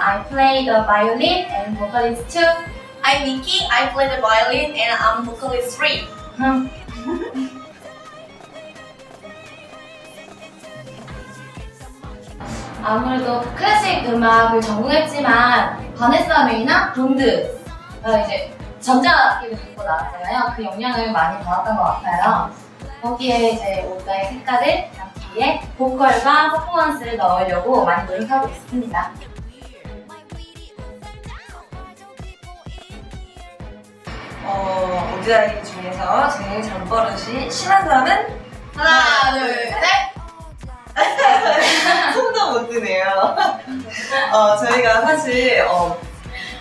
I play the violin and vocalist too. I'm Nikki. I play the violin and I'm vocalist 3. 아무래도 클래식 음악을 전공했지만 바네사 메이나 브론드 이제 전자악기를 갖고 나왔잖아요. 그 영향을 많이 받았던 것 같아요. 거기에 이제 오다의 색깔을 담기에 보컬과 퍼포먼스를 넣으려고 많이 노력하고 있습니다. 오드아이 중에서 제일 잠버릇이 심한 사람은? 하나, 둘, 셋. 손도 못 드네요. 저희가 사실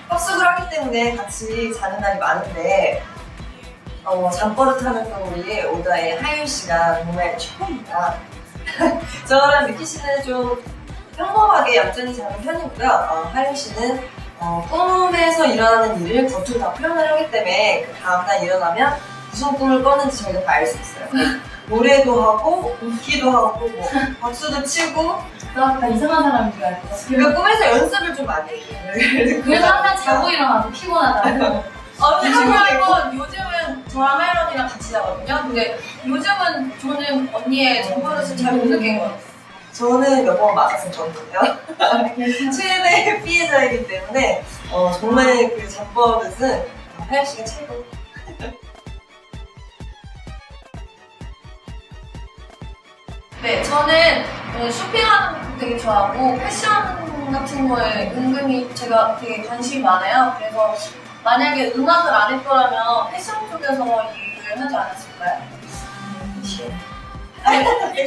합숙을 하기 때문에 같이 자는 날이 많은데 잠버릇 하는 또 우리 오다의 하윤 씨가 정말 최고입니다. 저랑 미키 씨는 좀 평범하게 얌전히 자는 편이고요. 하윤 씨는 꿈에서 일어나는 일을 겉으로 다 표현을 하기 때문에 그 다음날 일어나면 무슨 꿈을 꿨는지 저희가 다 알 수 있어요. 노래도 하고, 웃기도 하고, 뭐 박수도 치고. 나 이상한 사람인 줄 알고. 그리고 꿈에서 연습을 좀 많이 해요. 그래서 항상 자고 일어나서 피곤하다고. 근데 중요한 건 요즘은 저랑 하윤 언니랑 같이 자거든요. 근데 요즘은 저는 언니의 잠버릇을 잘 못 느낀 것 같아요. 저는 몇 번 맞았었거든요. 최대 피해자이기 때문에 정말 그 잠버릇은 하윤 씨가 최고. 네, 저는 쇼핑하는 것도 되게 좋아하고 패션 같은 거에 은근히 제가 되게 관심이 많아요. 그래서 만약에 음악을 안 했더라면 패션 쪽에서 일을 하지 않았을까요?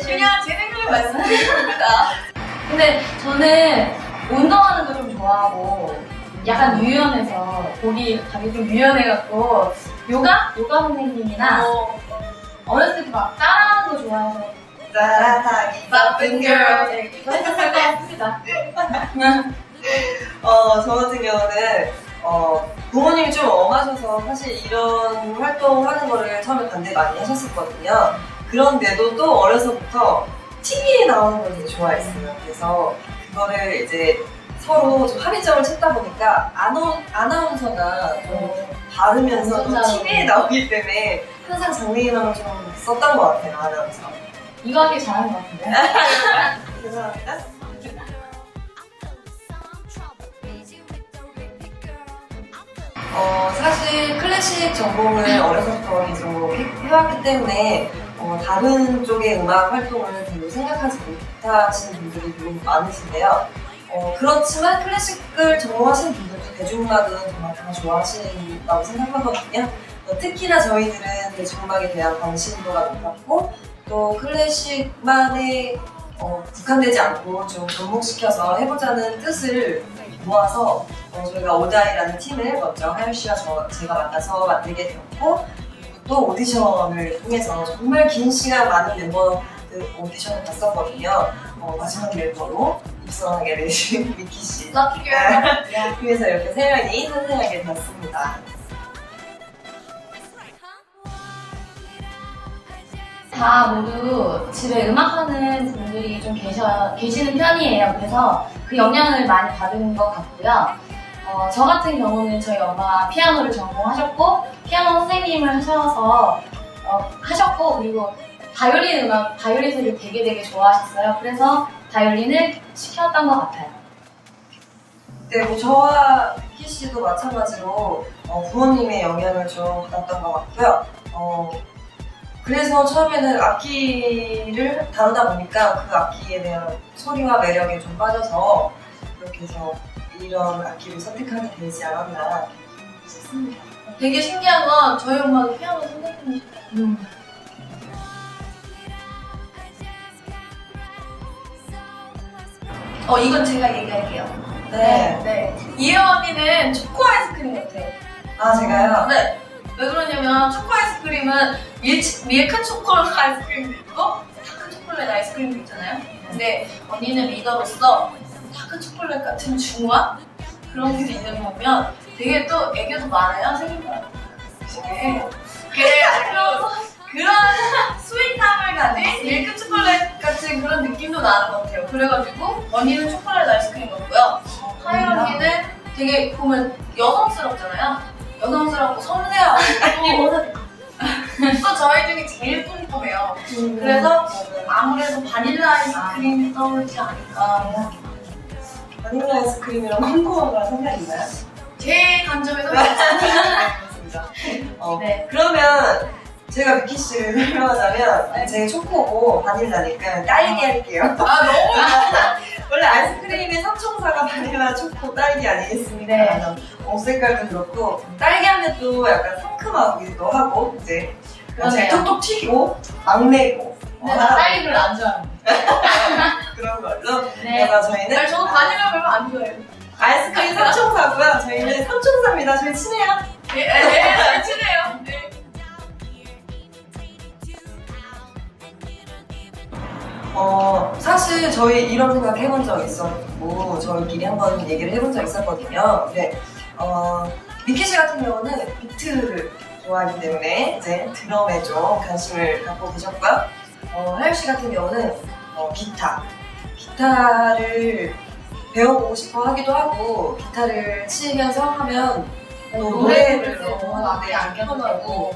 그냥 제 생각을 말씀드립니다. 근데 저는 운동하는 거 좀 좋아하고 약간 유연해서 목이 좀 유연해갖고 요가 선생님이나 어렸을 때 막 따라하는 거 좋아해서 따라하기 바쁜 girl. 이거 했었을 것 같습니다. 저 같은 경우는 부모님이 좀 엄하셔서 사실 이런 활동을 하는 거를 처음에 반대 많이 하셨었거든요. 그런데도 또 어려서부터 TV에 나오는 걸 되게 좋아했어요. 그래서 그거를 이제 서로 좀 합의점을 찾다 보니까 아나운서가 좀 바르면서 또 TV에 나오기 때문에 항상 장래희망을 좀 썼던 것 같아요, 아나운서. 이거 하길 잘하는 것 같은데. 죄송합니다. 사실 클래식 전공을 어려서부터 계속 해왔기 때문에 다른 쪽의 음악 활동을 별로 생각하지 못하시는 분들이 되게 많으신데요. 그렇지만 클래식을 전공하시는 분들도 대중음악은 정말 다 좋아하신다고 생각하거든요. 특히나 저희들은 대중음악에 대한 관심도가 높았고 또 클래식만에 국한되지 않고 좀 접목시켜서 해보자는 뜻을 모아서 저희가 오다이라는 팀을 먼저 하윤 씨와 제가 만나서 만들게 되었고 또 오디션을 통해서 정말 긴 시간 많은 멤버들 오디션을 봤었거든요. 마지막 멤버로 입성하게 되신 미키 씨. Lucky girl. 그래서 이렇게 세 명이 탄생하게 되었습니다. 다 모두 집에 음악하는 분들이 좀 계시는 편이에요. 그래서 그 영향을 많이 받은 것 같고요. 저 같은 경우는 저희 엄마가 피아노를 전공하셨고 피아노 선생님을 하셨고 그리고 바이올린 소리를 되게 좋아하셨어요. 그래서 바이올린을 시켰던 것 같아요. 네, 뭐 저와 미키 씨도 마찬가지로 부모님의 영향을 좀 받았던 것 같고요. 그래서 처음에는 악기를 다루다 보니까 그 악기에 대한 소리와 매력에 좀 빠져서 그렇게 해서 이런 악기를 선택하게 되지 않았나 싶습니다. 되게 신기한 건 저희 엄마도 피아노 선생님이셨어요. 이건 제가 얘기할게요. 네. 이혜영 언니는 초코 아이스크림 같아요. 아, 제가요? 네. 왜 그러냐면 초코 아이스크림은 밀크 초콜릿 아이스크림도 있고 다크 초콜릿 아이스크림도 있잖아요. 근데 언니는 리더로서 다크 초콜릿 같은 중화 그런 게 있는 거 보면 되게 또 애교도 많아요. 생긴 거랑. 그런 스윗함을 가진 밀크 초콜릿 같은 그런 느낌도 나는 것 같아요. 그래가지고 언니는 초콜릿 아이스크림 같고요. 하윤 언니는 되게 보면 여성스럽잖아요. 여성스럽고 섬세하고 또 저희 중에 제일 꼼꼼해요. 그래서 아무래도 바닐라 아이스크림이 떠오르지 않을까. 바닐라 아이스크림이랑 콤코가 상관이 있나요? 제 관점에서 그렇습니다. 네. 그러면 제가 미키 씨를 설명하자면 제 초코고 바닐라니까 딸기 할게요. 아 너무 원래 아이스크림의 삼총사가 바닐라, 초코, 딸기 아니겠습니까? 네. 옷 색깔도 그렇고 딸기 하면 또 약간 상큼하기도 하고 이제 그러네요. 톡톡 튀고 막내고 근데 나 딸기 별로 안 좋아합니다. 그런 걸로 네. 그래서 저희는 아니, 저도 바닐라 별로 안 좋아해요. 아이스크림 삼총사고요. 저희는 삼총사입니다. 저희 친해요. 잘 치네요. 네. 사실 저희 이런 생각 해본 적 있었고 저희끼리 한번 얘기를 해본 적 있었거든요. 근데 미키 씨 같은 경우는 비트를 좋아하기 때문에 이제 드럼에 좀 관심을 갖고 계셨고요. 하율 씨 같은 경우는 기타를 배워보고 싶어 하기도 하고 기타를 치면서 하면 또 노래를 너무 너무 앞에 안 편하고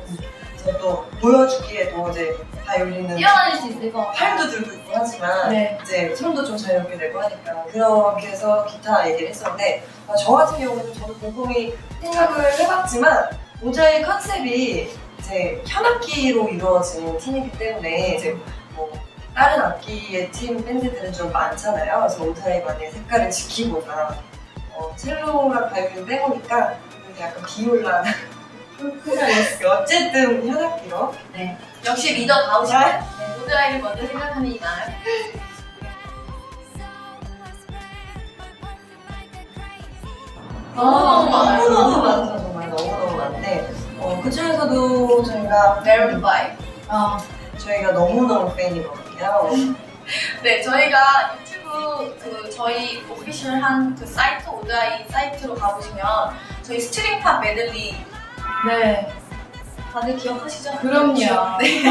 그래서 또 보여주기에도 이제 바이올린은 뛰어다닐 수 있을 것 같아요. 팔도 들고 있고 하지만 네. 이제 손도 좀 자유롭게 되고 하니까 그렇게 해서 기타 얘기를 했었는데 저 같은 경우는 저도 곰곰이 생각을 해봤지만 모자의 컨셉이 이제 현악기로 이루어진 팀이기 때문에 이제 뭐 다른 악기의 팀 밴드들은 좀 많잖아요. 그래서 오타이만의 색깔을 지키고자 첼로랑 바이올린 빼보니까 약간 비올라 어쨌든 현악기로 네. 역시 리더다우시네. 모드라이를 먼저 생각하는 이날. 너무 많아요. 너무 많죠. 정말 너무너무 많은데 그 중에서도 저희가 베리바이. 저희가 너무너무 팬이거든요. 네, 저희가 유튜브 저희 오피셜한 그 사이트 오드아이 사이트로 가보시면 저희 스트링팝 메들리 네. 다들 기억하시죠? 그럼요. 네.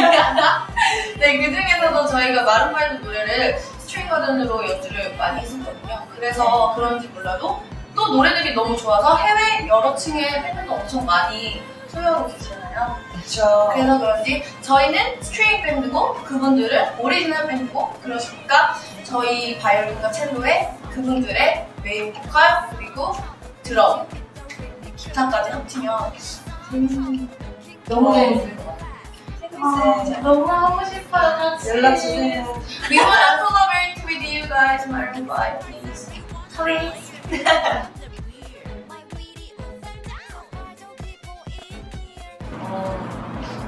네, 그 중에서도 저희가 마룬파이브 노래를 스트링 버전으로 연주를 많이 했었거든요. 그래서 그런지 몰라도 또 노래들이 너무 좋아서 해외 여러 층의 팬들도 엄청 많이 소유하고 계시잖아요. 그렇죠. 그래서 그런지 저희는 스트링 밴드고 그분들은 오리지널 밴드고 그러니까 저희 바이올린과 첼로에 그분들의 메인 보컬 그리고 드럼 기타까지 합치면 너무 재밌을 것 같아요. 네. 너무 하고 싶어요. 같이. 연락 주세요. We want to collaborate with you guys, Maroon 5, please. Please.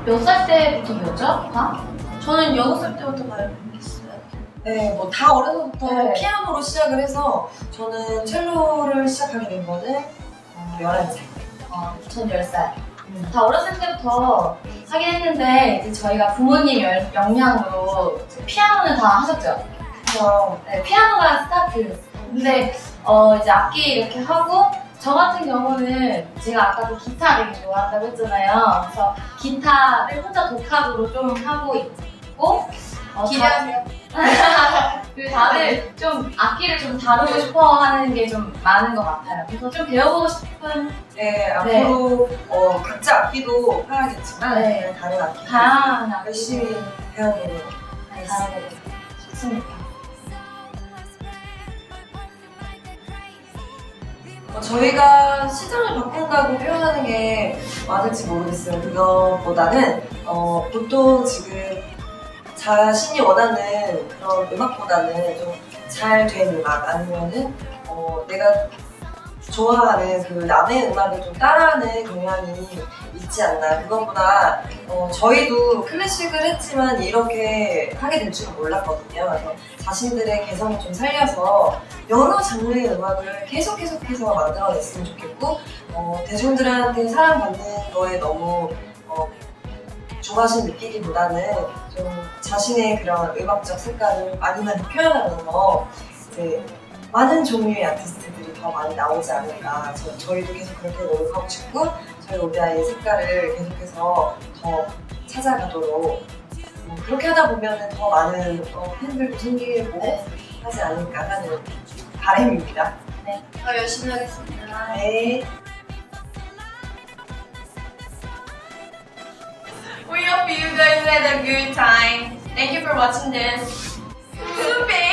몇 살 때부터 배웠죠? 다? 저는 6살 때부터 바이올린 했어요. 네, 뭐 다 어려서부터 네. 피아노로 시작을 해서 저는 첼로를 시작하게 된 거는 11살. 전 10살. 다 어렸을 때부터 하긴 했는데 이제 저희가 부모님 영향으로 이제 피아노는 다 하셨죠. 그래서 네, 피아노가 스타트. 근데 이제 악기 이렇게 하고 저 같은 경우는 제가 아까도 기타 되게 좋아한다고 했잖아요. 그래서 기타를 혼자 독학으로 좀 하고 있고 기대하세요. 그리고 다들 좀 악기를 좀 다루고 싶어 하는 게 좀 많은 것 같아요. 그래서 좀 배워보고 싶은 네, 앞으로 각자 악기도 해야겠지만 네. 다른 악기 다양한 악기 열심히 배워보는 잘하고 싶습니다. 저희가 시장을 바꾼다고 표현하는 게 맞을지 모르겠어요. 그것보다는 보통 지금 자신이 원하는 그런 음악보다는 좀 잘 된 음악 아니면은 내가 좋아하는 그 남의 음악을 좀 따라하는 경향이 있지 않나. 그것보다 저희도 클래식을 했지만 이렇게 하게 될 줄은 몰랐거든요. 그래서 자신들의 개성을 좀 살려서 여러 장르의 음악을 계속해서 만들어냈으면 좋겠고 대중들한테 사랑받는 거에 너무 조바심 느끼기보다는 좀 자신의 그런 음악적 색깔을 많이 표현하면서 이제 많은 종류의 아티스트들이 더 많이 나오지 않을까. 저희도 계속 그렇게 노력하고 싶고 저희 오디아의 색깔을 계속해서 더 찾아가도록 그렇게 하다 보면 더 많은 팬들도 생기고 하지 않을까 하는 바람입니다. 네. 더 열심히 하겠습니다. 네. We hope you guys had a good time. Thank you for watching this. Super